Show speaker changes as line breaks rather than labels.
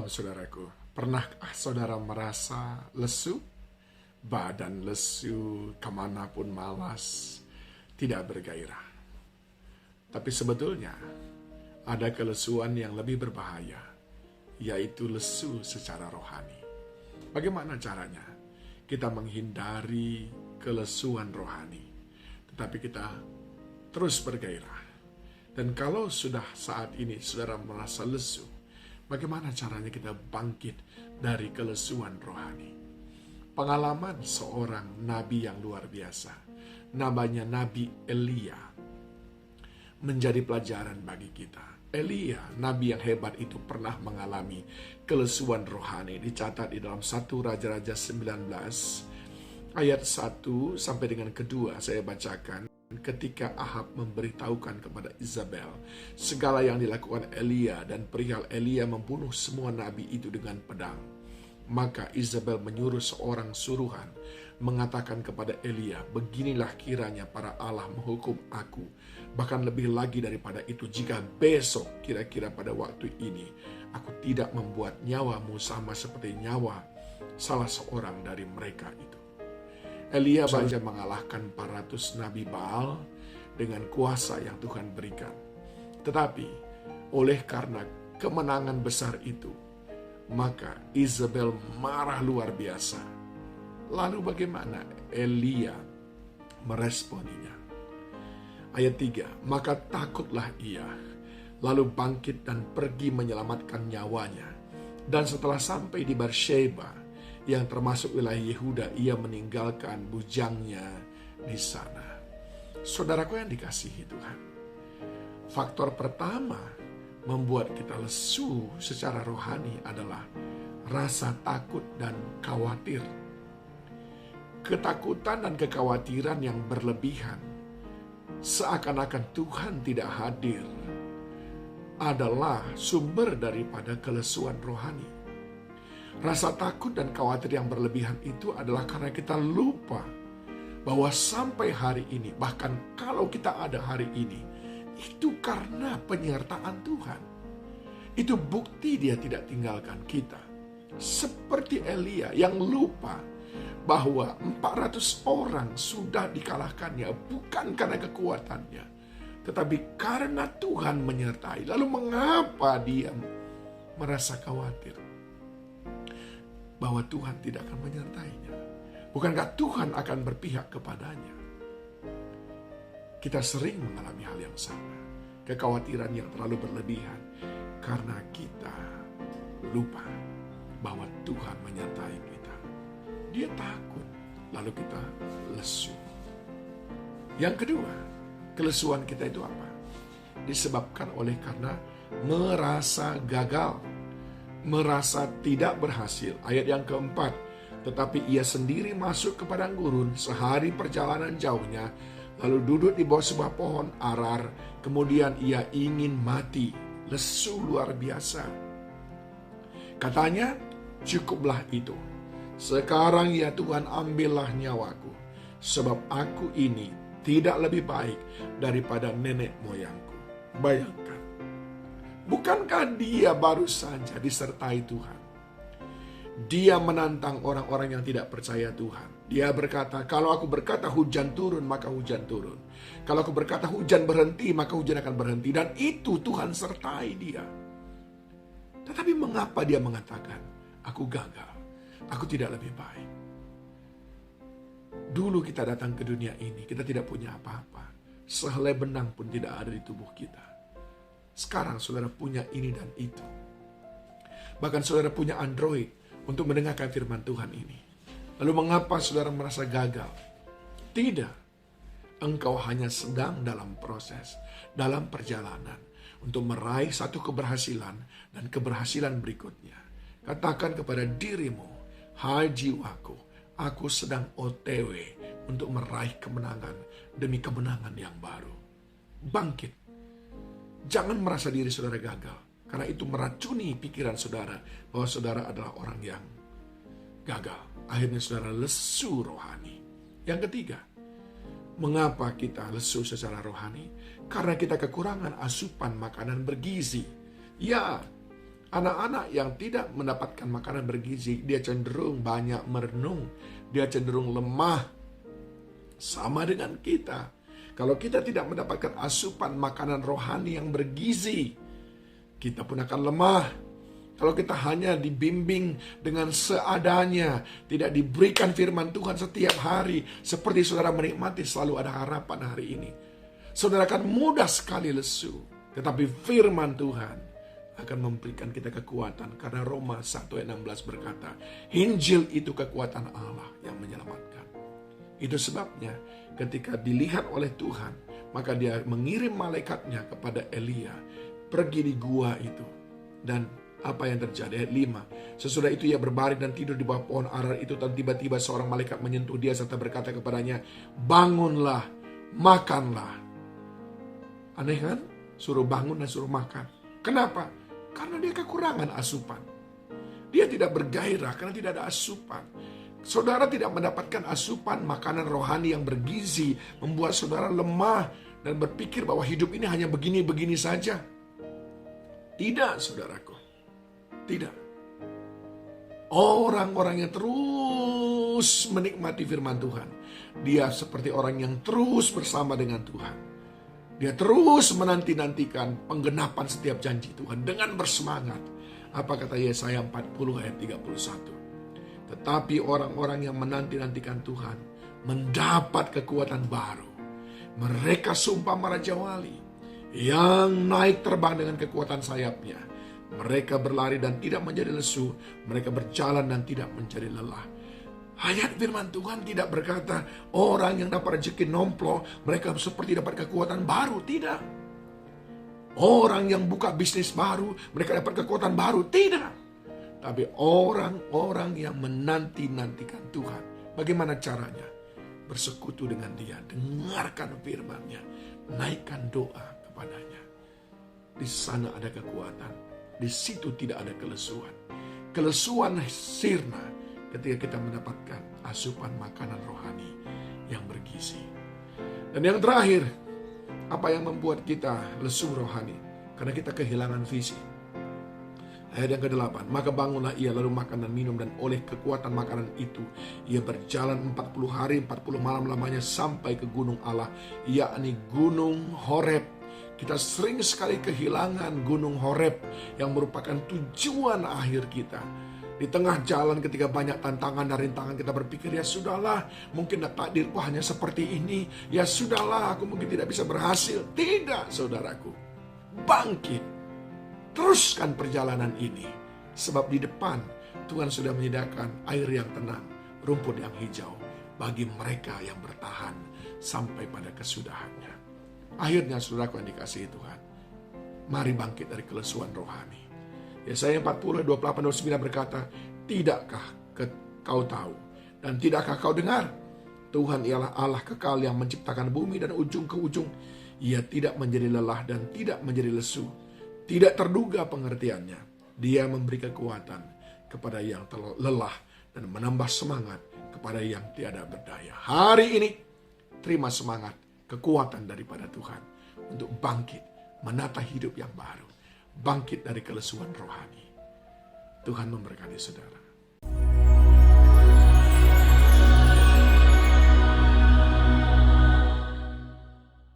saudaraku, pernahkah saudara merasa lesu? Badan lesu, kemanapun malas, tidak bergairah. Tapi sebetulnya ada kelesuan yang lebih berbahaya, yaitu lesu secara rohani. Bagaimana caranya kita menghindari kelesuan rohani, tetapi kita terus bergairah? Dan kalau sudah saat ini saudara merasa lesu, bagaimana caranya kita bangkit dari kelesuan rohani? Pengalaman seorang nabi yang luar biasa, namanya Nabi Elia, menjadi pelajaran bagi kita. Elia, nabi yang hebat itu, pernah mengalami kelesuan rohani. Dicatat di dalam 1 Raja-Raja 19 ayat 1 sampai dengan kedua, saya bacakan. Ketika Ahab memberitahukan kepada Izabel segala yang dilakukan Elia dan perihal Elia membunuh semua nabi itu dengan pedang, maka Izabel menyuruh seorang suruhan mengatakan kepada Elia, beginilah kiranya para Allah menghukum aku, bahkan lebih lagi daripada itu, jika besok kira-kira pada waktu ini aku tidak membuat nyawamu sama seperti nyawa salah seorang dari mereka itu. Elia saja mengalahkan 400 nabi Baal dengan kuasa yang Tuhan berikan. Tetapi oleh karena kemenangan besar itu, maka Izabel marah luar biasa. Lalu bagaimana Elia meresponinya? Ayat 3, maka takutlah ia, lalu bangkit dan pergi menyelamatkan nyawanya. Dan setelah sampai di Beersheba, yang termasuk wilayah Yehuda, ia meninggalkan bujangnya di sana. Saudaraku yang dikasihi Tuhan, faktor pertama membuat kita lesu secara rohani adalah rasa takut dan khawatir. Ketakutan dan kekhawatiran yang berlebihan, seakan-akan Tuhan tidak hadir, adalah sumber daripada kelesuan rohani. Rasa takut dan khawatir yang berlebihan itu adalah karena kita lupa bahwa sampai hari ini, bahkan kalau kita ada hari ini, itu karena penyertaan Tuhan. Itu bukti Dia tidak tinggalkan kita. Seperti Elia yang lupa bahwa 400 orang sudah dikalahkannya, bukan karena kekuatannya, tetapi karena Tuhan menyertai. Lalu mengapa dia merasa khawatir bahwa Tuhan tidak akan menyertainya? Bukankah Tuhan akan berpihak kepadanya? Kita sering mengalami hal yang sama. Kekhawatiran yang terlalu berlebihan karena kita lupa bahwa Tuhan menyertai kita. Dia takut, lalu kita lesu. Yang kedua, kelesuan kita itu apa? Disebabkan oleh karena merasa gagal, merasa tidak berhasil. Ayat yang keempat, tetapi ia sendiri masuk ke padang gurun sehari perjalanan jauhnya, lalu duduk di bawah sebuah pohon arar, kemudian ia ingin mati. Lesu luar biasa. Katanya, cukuplah itu. Sekarang ya Tuhan, ambillah nyawaku, sebab aku ini tidak lebih baik daripada nenek moyangku. Bayangkan, bukankah dia baru saja disertai Tuhan? Dia menantang orang-orang yang tidak percaya Tuhan. Dia berkata, kalau aku berkata hujan turun, maka hujan turun. Kalau aku berkata hujan berhenti, maka hujan akan berhenti. Dan itu Tuhan sertai dia. Tetapi mengapa dia mengatakan, aku gagal, aku tidak lebih baik? Dulu kita datang ke dunia ini, kita tidak punya apa-apa. Sehelai benang pun tidak ada di tubuh kita. Sekarang saudara punya ini dan itu. Bahkan saudara punya Android untuk mendengarkan firman Tuhan ini. Lalu mengapa saudara merasa gagal? Tidak. Engkau hanya sedang dalam proses, dalam perjalanan untuk meraih satu keberhasilan dan keberhasilan berikutnya. Katakan kepada dirimu, hai jiwaku, aku sedang OTW untuk meraih kemenangan demi kemenangan yang baru. Bangkit. Jangan merasa diri saudara gagal, karena itu meracuni pikiran saudara bahwa saudara adalah orang yang gagal. Akhirnya saudara lesu rohani. Yang ketiga, mengapa kita lesu secara rohani? Karena kita kekurangan asupan makanan bergizi. Ya, Anak-anak yang tidak mendapatkan makanan bergizi, dia cenderung banyak merenung, dia cenderung lemah. Sama dengan kita. Kalau kita tidak mendapatkan asupan makanan rohani yang bergizi, kita pun akan lemah. Kalau kita hanya dibimbing dengan seadanya, tidak diberikan firman Tuhan setiap hari, seperti saudara menikmati selalu ada harapan hari ini, saudara akan mudah sekali lesu. Tetapi firman Tuhan akan memberikan kita kekuatan. Karena Roma 1 ayat 16 berkata, Injil itu kekuatan Allah yang menyelamatkan. Itu sebabnya ketika dilihat oleh Tuhan, maka dia mengirim malaikatnya kepada Elia, pergi di gua itu. Dan apa yang terjadi? Ayat 5. Sesudah itu ia berbaring dan tidur di bawah pohon arar itu, dan tiba-tiba seorang malaikat menyentuh dia serta berkata kepadanya, bangunlah, makanlah. Aneh kan? Suruh bangun dan suruh makan. Kenapa? Karena dia kekurangan asupan. Dia tidak bergairah karena tidak ada asupan. Saudara tidak mendapatkan asupan makanan rohani yang bergizi, membuat saudara lemah dan berpikir bahwa hidup ini hanya begini-begini saja. Tidak, saudaraku. Tidak. Orang-orang yang terus menikmati firman Tuhan, dia seperti orang yang terus bersama dengan Tuhan. Dia terus menanti-nantikan penggenapan setiap janji Tuhan dengan bersemangat. Apa kata Yesaya 40 ayat 31? Tetapi orang-orang yang menanti-nantikan Tuhan mendapat kekuatan baru. Mereka sumpah Raja Wali yang naik terbang dengan kekuatan sayapnya. Mereka berlari dan tidak menjadi lesu. Mereka berjalan dan tidak menjadi lelah. Ayat firman Tuhan tidak berkata orang yang dapat rezeki nomplok, mereka seperti dapat kekuatan baru. Tidak. Orang yang buka bisnis baru, mereka dapat kekuatan baru. Tidak. Tapi orang-orang yang menanti-nantikan Tuhan. Bagaimana caranya? Bersekutu dengan dia. Dengarkan firman-Nya. Naikkan doa kepadanya. Di sana ada kekuatan. Di situ tidak ada kelesuan. Kelesuan sirna ketika kita mendapatkan asupan makanan rohani yang bergizi. Dan yang terakhir, apa yang membuat kita lesu rohani? Karena kita kehilangan visi. Ayat yang ke-8, maka bangunlah ia lalu makan dan minum, dan oleh kekuatan makanan itu ia berjalan 40 hari 40 malam lamanya sampai ke gunung Allah, yakni gunung Horeb. Kita sering sekali kehilangan gunung Horeb yang merupakan tujuan akhir kita. Di tengah jalan ketika banyak tantangan dan rintangan, kita berpikir, ya sudahlah, mungkin takdirku hanya seperti ini. Ya sudahlah, aku mungkin tidak bisa berhasil. Tidak, saudaraku. Bangkit. Teruskan perjalanan ini. Sebab di depan Tuhan sudah menyediakan air yang tenang, rumput yang hijau bagi mereka yang bertahan sampai pada kesudahannya. Akhirnya saudaraku yang dikasihi Tuhan, mari bangkit dari kelesuan rohani. Yesaya 40, 28, 29 berkata, tidakkah kau tahu dan tidakkah kau dengar? Tuhan ialah Allah kekal yang menciptakan bumi dan ujung ke ujung. Ia tidak menjadi lelah dan tidak menjadi lesu. Tidak terduga pengertiannya. Dia memberi kekuatan kepada yang lelah dan menambah semangat kepada yang tiada berdaya. Hari ini, terima semangat, kekuatan daripada Tuhan untuk bangkit, menata hidup yang baru. Bangkit dari kelesuan rohani. Tuhan memberkati saudara.